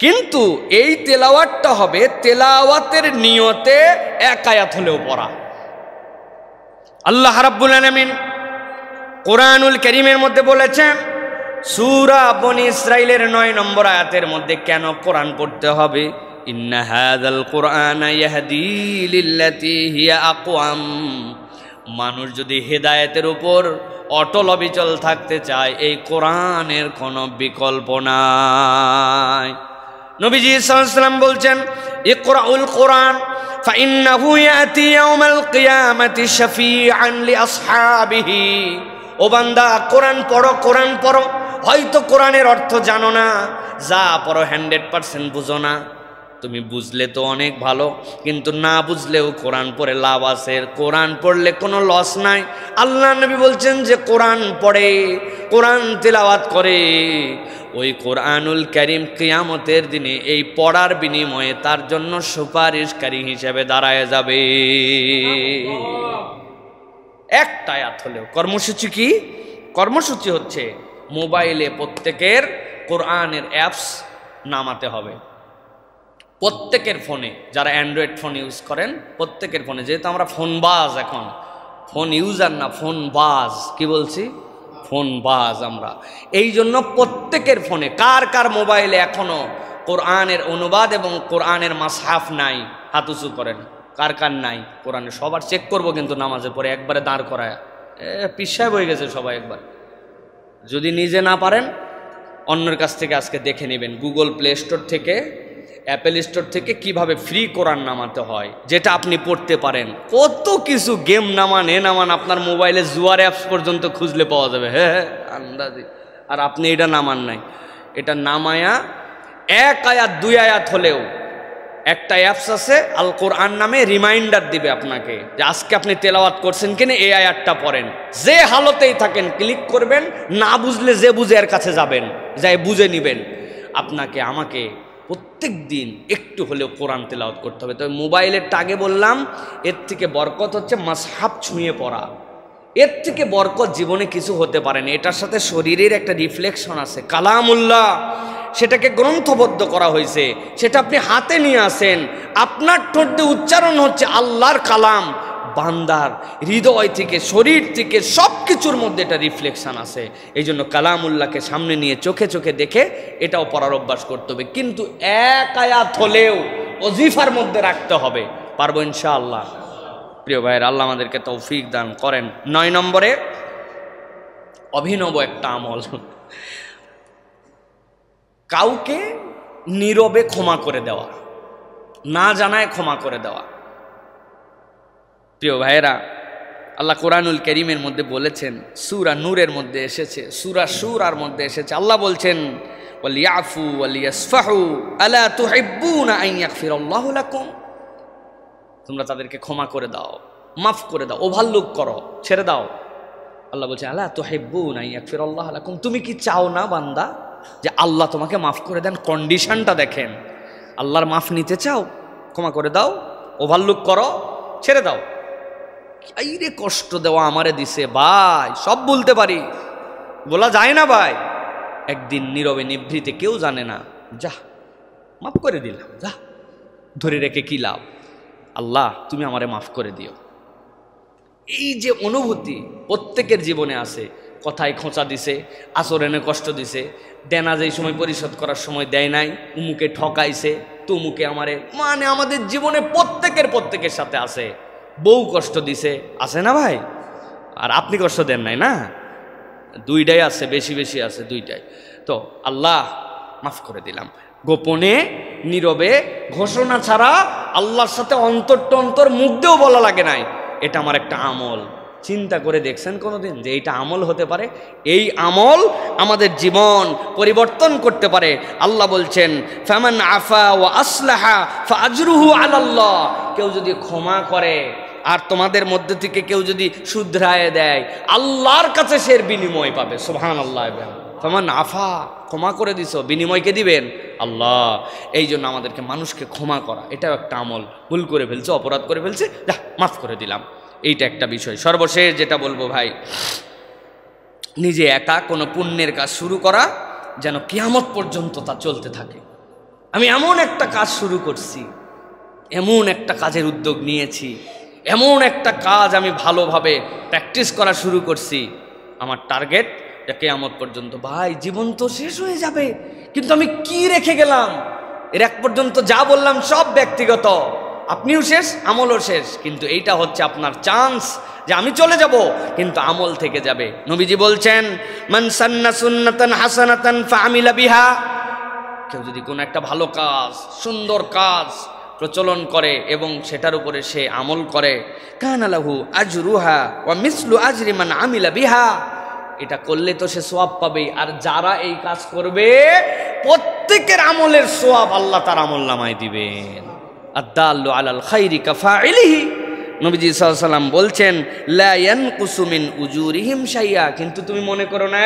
কিন্তু এই তেলাওয়াতটা হবে তেলাওয়াতের নিয়তে 1 আয়াত হলেও পড়া। আল্লাহ রাব্বুল আলামিন কোরআনুল কারীমের মধ্যে বলেছেন, সূরা বনী ইসরাঈলের 9 নম্বর আয়াতের মধ্যে কেন কোরআন পড়তে হবে, ইন্না হাযাল কুরআনা ইয়াহদি লিল্লাতী হিয়া আকওয়াম। মানুষ যদি হেদায়েতের উপর অটল অবিচল থাকতে চায়, এই কোরআনের কোনো বিকল্প নাই। নবীজি সাল্লাল্লাহু আলাইহি ওয়াসাল্লাম বলছেন, ইকরাউল কোরআন ফাইন্নাহু ইয়াতি ইয়াউমাল কিয়ামাতি শাফিআন লিআসহাবিহি। ও বান্দা, কোরআন পড়ো, কোরআন পড়ো। হয়তো কোরআনের অর্থ জানো না, যা পড়ো 100% বুঝো না, তুমি বুঝলে তো অনেক ভালো, কিন্তু না বুঝলেও কোরআন পড়ে লাভ আছে, কোরআন পড়লে কোনো লস নাই। আল্লাহ নবী বলছেন যে কোরআন পড়ে, কোরআন তেলাওয়াত করে, ওই কোরআনুল কারীম কিয়ামতের দিনে এই পড়ার বিনিময়ে তার জন্য সুপারিশকারী হিসেবে দাঁড়ায় যাবে। একটা আয়াত হলেও। কর্মসূচি কি? কর্মসূচি হচ্ছে মোবাইলে প্রত্যেকের কোরআনের অ্যাপস নামাতে হবে। প্রত্যেকের ফোনে, যারা অ্যান্ড্রয়েড ফোন ইউজ করেন প্রত্যেকের ফোনে, যেহেতু আমরা ফোনবাজ, এখন ফোন ইউজার না ফোনবাজ, কি বলছি? ফোনবাজ আমরা। এই জন্য প্রত্যেকের ফোনে, কার কার মোবাইলে এখনো কোরআনের অনুবাদ এবং কোরআনের মাসহাফ নাই, হাত উঁচু করেন। কার কার নাই কোরআনে? সবার চেক করব কিন্তু নামাজের পরে একবারে দাঁড় করায়, পিছায় বয়ে গেছে সবাই। একবার যদি নিজে না পারেন অন্যের কাছ থেকে আজকে দেখে নেবেন, গুগল প্লে স্টোর থেকে, অ্যাপেল স্টোর থেকে কিভাবে ফ্রি কোরআন নামাতে হয়, যেটা আপনি পড়তে পারেন। কত কিছু গেম নামান, নামান, আপনার মোবাইলে জুয়ার অ্যাপস পর্যন্ত খুঁজলে পাওয়া যাবে। হ্যাঁ আন্দাজি। আর আপনি এটা নামান নাই, এটা নামায়া 1 আয়াত 2 আয়াত হলেও, একটা অ্যাপস আছে আল কোরআন নামে, রিমাইন্ডার দিবে আপনাকে যে আজকে আপনি তেলাওয়াত করছেন কিনা, এই আয়াতটা পড়েন। যে হালতেই থাকেন ক্লিক করবেন, না বুঝলে যে বুঝে এর কাছে যাবেন, যাই বুঝে নিবেন। আপনাকে আমাকে প্রত্যেক দিন একটু হলেও কোরআন তেলাওয়াত করতে হবে। তবে মোবাইলের টাগে বললাম, এর থেকে বরকত হচ্ছে মাসহাফ ছুঁয়ে পড়া, এর থেকে বরকত জীবনে কিছু হতে পারে না। এটার সাথে শরীরের একটা রিফ্লেকশন আছে, কালামুল্লাহ, সেটাকে গ্রন্থবদ্ধ করা হয়েছে, সেটা আপনি হাতে নিয়ে আসেন, আপনার ঠোঁট দিয়ে উচ্চারণ হচ্ছে আল্লাহর কালাম, বান্দার হৃদয় থেকে, শরীর থেকে, সব কিছুর মধ্যে এটা রিফ্লেকশন আছে। এই জন্য কালামুল্লাহকে সামনে নিয়ে চোখে চোখে দেখে এটাও পড়ার অভ্যাস করতে হবে, কিন্তু 1 আয়াত হলেও ওজিফার মধ্যে রাখতে হবে। পারবো ইনশাআল্লাহ? প্রিয় ভাইয়ের, আল্লাহ আমাদেরকে তৌফিক দান করেন। 9 নম্বরে, অভিনব একটা আমল, কাউকে নীরবে ক্ষমা করে দেওয়া, না জানায় ক্ষমা করে দেওয়া। প্রিয় ভাইয়েরা, আল্লাহ কোরআনুল কারীমের মধ্যে বলেছেন, সূরা নূরের মধ্যে এসেছে, সূরা শুরার মধ্যে এসেছে, আল্লাহ বলছেন ওয়ালিয়াফু ওয়ালিয়াসফাহু আলা তুহিব্বুনা আন ইয়াগফিরাল্লাহু লাকুম। তোমরা তাদেরকে ক্ষমা করে দাও, মাফ করে দাও, ওভারলুক করো, ছেড়ে দাও। আল্লাহ বলছে আলা তুহিব্বুনা আন ইয়াগফিরাল্লাহু লাকুম, তুমি কি চাও না বান্দা যে আল্লাহ তোমাকে মাফ করে দেন? কন্ডিশনটা দেখেন, আল্লাহর মাফ নিতে চাও, ক্ষমা করে দাও, ওভারলুক করো, ছেড়ে দাও। এই রে কষ্ট দেওয়া আমারে দিছে ভাই, সব বলতে পারি, বলা যায় না ভাই। একদিন নীরবে নিভৃতে, কেউ জানে না, যা মাফ করে দিলাম, যা ধরে রেখে কি লাভ, আল্লাহ তুমি আমারে মাফ করে দিও। এই যে অনুভূতি প্রত্যেকের জীবনে আছে, কথায় খোঁচা দিছে, আচরণে কষ্ট দিছে, দেনা যেই সময় পরিশোধ করার সময় দেয় নাই, উমুকে ঠকাইছে, তুমুকে আমারে, মানে আমাদের জীবনে প্রত্যেকের সাথে আছে। বউ কষ্ট দিছে, আছে না ভাই? আর আপনি কষ্ট দেন নাই না? দুইটাই আছে, বেশি আছে দুইটাই। তো আল্লাহ মাফ করে দিলাম। গোপনে নীরবে ঘোষণা ছাড়া আল্লাহর সাথে অন্তর টন্তর মুখ দিয়েও বলা লাগে নাই, এটা আমার একটা আমল। চিন্তা করে দেখছেন কোনোদিন যে এইটা আমল হতে পারে? এই আমল আমাদের জীবন পরিবর্তন করতে পারে। আল্লাহ বলছেন, ফামান আফা ওয়া আসলাহা ফাআজরুহু আলাল্লাহ। কেউ যদি ক্ষমা করে আর তোমাদের মধ্যে থেকে কেউ যদি শুধরায় দেয়, আল্লাহর কাছে সে বিনিময় পাবে। সুবহানাল্লাহ। ফামান আফা, ক্ষমা করে দিছো, বিনিময়কে দিবেন আল্লাহ। এই জন্য আমাদেরকে মানুষকে ক্ষমা করা, এটাও একটা আমল। ভুল করে ফেলছে, অপরাধ করে ফেলছে, যা মাফ করে দিলাম, এইটা একটা বিষয়। সর্বশেষ যেটা বলবো ভাই, নিজে একা কোনো পুণ্যের কাজ শুরু করা যেন কিয়ামত পর্যন্ত তা চলতে থাকে। আমি এমন একটা কাজ শুরু করছি, এমন একটা কাজের উদ্যোগ নিয়েছি, এমন একটা কাজ আমি ভালোভাবে প্র্যাকটিস করা শুরু করছি, আমার টার্গেট কিয়ামত পর্যন্ত। ভাই জীবন তো শেষ হয়ে যাবে, কিন্তু আমি কি রেখে গেলাম? এর এক পর্যন্ত যা বললাম সব ব্যক্তিগত, আপনিও শেষ, আমলও শেষ, কিন্তু এইটা হচ্ছে আপনার চান্স যে আমি চলে যাব কিন্তু আমল থেকে যাবে। নবীজি বলছেন, মান সান্না সুন্নাতান হাসানাতান ফাআমিলা বিহা। কেউ যদি কোনো একটা ভালো কাজ, সুন্দর কাজ প্রচলন করে এবং সেটার উপরে সে আমল করে, কানা লাহু আজরুহা ওয়া মিসলু আজরি মান আমিলা বিহা। এটা করলে তো সে সওয়াব পাবে, আর যারা এই কাজ করবে প্রত্যেকের আমলের সওয়াব আল্লাহ তার আমলনামায় দিবেন। আদ-দাল্লু আলাল খাইরি কাফাইলিহি। নবীজি সাল্লাল্লাহু আলাইহি ওয়াসাল্লাম বলছেন, লা ইয়ানকুসু মিন উজুরিহিম শাইয়া। কিন্তু তুমি মনে করো না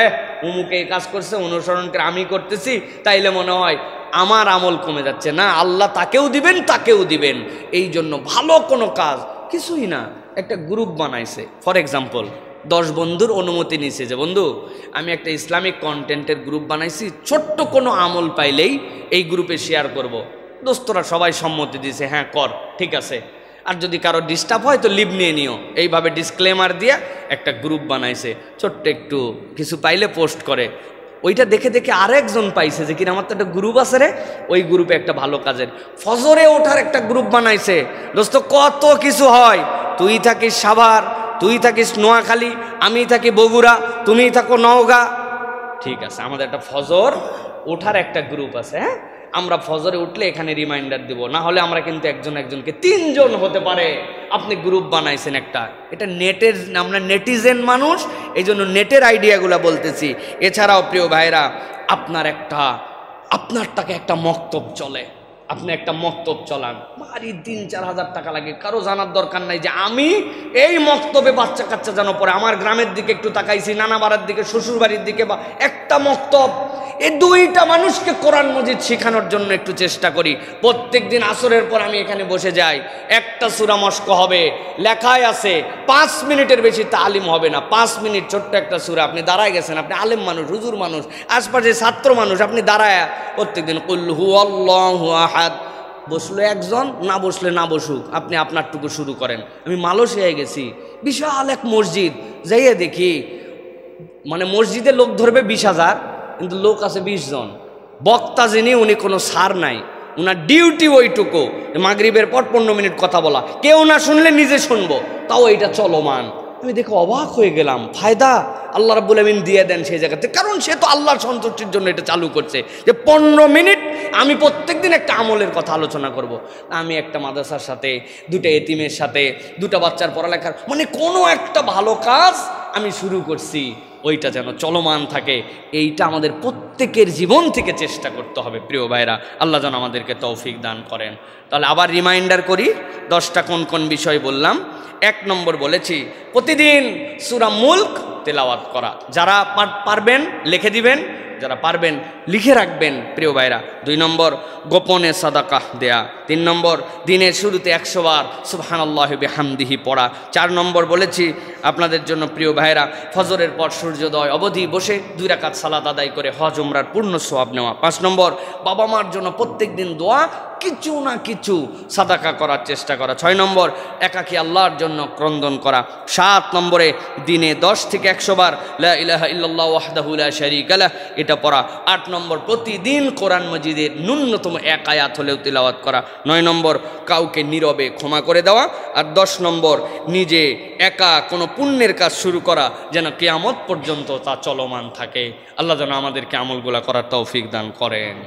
অমুকে এই কাজ করছে, অনুসরণ করে আমি করতেছি, তাইলে মনে হয় আমার আমল কমে যাচ্ছে। না, আল্লাহ তাকেও দিবেন, তাকেও দিবেন। এই জন্য ভালো কোনো কাজ কিছুই না, একটা গ্রুপ বানাইছে, ফর এক্সাম্পল 10 বন্ধুর অনুমতি নিয়েছে যে বন্ধু আমি একটা ইসলামিক কন্টেন্টের গ্রুপ বানাইছি, ছোট্ট কোনো আমল পাইলেই এই গ্রুপে শেয়ার করব। দোস্তরা সবাই সম্মতি দিয়েছে, হ্যাঁ কর, ঠিক আছে। আর যদি কারো ডিস্টার্ব হয় তো লিভ নিয়ে নিও, এইভাবে ডিসক্লেমার দিয়ে একটা গ্রুপ বানাইছে। ছোট্ট একটু কিছু পাইলে পোস্ট করে, ওইটা দেখে দেখে আরেকজন পাইছে যে কিনা আমার তো একটা গ্রুপ আছে রে, ওই গ্রুপে একটা ভালো কাজের ফজরে ওঠার একটা গ্রুপ বানাইছে। দোস্ত কত কিছু হয়, তুই থাকিস সাভার, তুই থাকিস নোয়াখালী, আমি থাকি বগুড়া, তুমি থাকো নওগাঁ, ঠিক আছে, আমাদের একটা ফজর ওঠার একটা গ্রুপ আছে। হ্যাঁ, আমরা ফজরে উঠলে এখানে রিমাইন্ডার দিব, না হলে আমরা কিন্তু একজনকে 3 জন হতে পারে। আপনি গ্রুপ বানাইছেন একটা, এটা নেটের, আমরা নেটিজেন মানুষ, এই জন্য নেটের আইডিয়াগুলো বলতেছি। এছাড়াও প্রিয় ভাইরা, আপনার টাকা একটা মক্তব চলে, আপনি একটা মক্তব চলান, ভারী 3-4 হাজার টাকা লাগে, কারো জানার দরকার নাই যে আমি এই মক্তবে বাচ্চা কাচ্চা যেন পড়ে। আমার গ্রামের দিকে একটু তাকাইছি, নানা বাড়ির দিকে, শ্বশুর বাড়ির দিকে, বা একটা মক্তব, এই 2টা মানুষকে কোরআন মজিদ শেখানোর জন্য একটু চেষ্টা করি। প্রত্যেক দিন আসরের পর আমি এখানে বসে যাই, একটা সূরা মস্ক হবে, লেখায় আছে 5 মিনিটের বেশি তালিম হবে না, 5 মিনিট ছোট্ট একটা সূরা। আপনি দাঁড়ায় গেছেন, আপনি আলেম মানুষ, হুজুর মানুষ, আশপাশে ছাত্র মানুষ, আপনি দাঁড়ায় প্রত্যেকদিন কুল হুয়াল্লাহু আহাদ, বসলো একজন, না বসলে না বসুক, আপনি আপনারটুকু শুরু করেন। আমি মালয়েশিয়ায় গেছি, বিশাল এক মসজিদ, যাইয়ে দেখি মানে মসজিদে লোক ধরবে 20,000, কিন্তু লোক আছে 20 জন। বক্তা যিনি, উনি কোনো সার নাই, উনার ডিউটি ওইটুকু, মাগরিবের পর 15 মিনিট কথা বলা, কেউ না শুনলে নিজে শুনবো, তাও এইটা চলমান। আমি দেখে অবাক হয়ে গেলাম, ফায়দা আল্লাহ রাব্বুল আমিন দিয়ে দেন সেই জায়গাতে, কারণ সে তো আল্লাহর সন্তুষ্টির জন্য এটা চালু করছে যে 15 মিনিট আমি প্রত্যেকদিন একটা আমলের কথা আলোচনা করব। আমি একটা মাদ্রাসার সাথে, 2টা এতিমের সাথে, 2টা বাচ্চার পড়ালেখার, মানে কোনো একটা ভালো কাজ আমি শুরু করছি, ওইটা যেন চলমান থাকে। এইটা আমাদের প্রত্যেকের জীবন থেকে চেষ্টা করতে হবে প্রিয় ভাইরা। আল্লাহ যেন আমাদেরকে তৌফিক দান করেন। তাহলে আবার রিমাইন্ডার করি, 10টা কোন কোন বিষয় বললাম। 1 নম্বর বলেছি প্রতিদিন সূরা মুলক তেলাওয়াত করা। যারা পারবেন লিখে দিবেন, যারা পারবেন লিখে রাখবেন প্রিয় ভাইরা। 2 নম্বর গোপনে সাদাকা দেয়া। 3 নম্বর দিনের শুরুতে 100 বার সুবহানাল্লাহি বিহামদিহি পড়া। 4 নম্বর বলেছি আপনাদের জন্য প্রিয় ভাইরা, ফজরের পর সূর্যোদয় অবধি বসে 2 রাকাত সালাত আদায় করে হজ উমরার পূর্ণ সওয়াব নেওয়া। 5 নম্বর বাবা মার জন্য প্রত্যেক দিন দোয়া কিছু না কিছু সাদাকা করার চেষ্টা করা। 6 নম্বর একাকী আল্লাহর জন্য ক্রন্দন করা। 7 নম্বরে দিনে 10 থেকে 100 বার লা ইলাহা ইল্লাল্লাহু ওয়াহদাহু লা শারীকা লাহ এটা পড়া। 8 নম্বর প্রতিদিন কোরআন মাজিদের ন্যূনতম 1 আয়াত হলেও তিলাওয়াত করা। 9 নম্বর কাউকে নীরবে ক্ষমা করে দেওয়া। আর 10 নম্বর নিজে একা কোনো পুণ্যের কাজ শুরু করা যেন কিয়ামত পর্যন্ত তা চলমান থাকে। আল্লাহ যেন আমাদেরকে আমলগুলা করার তৌফিক দান করেন।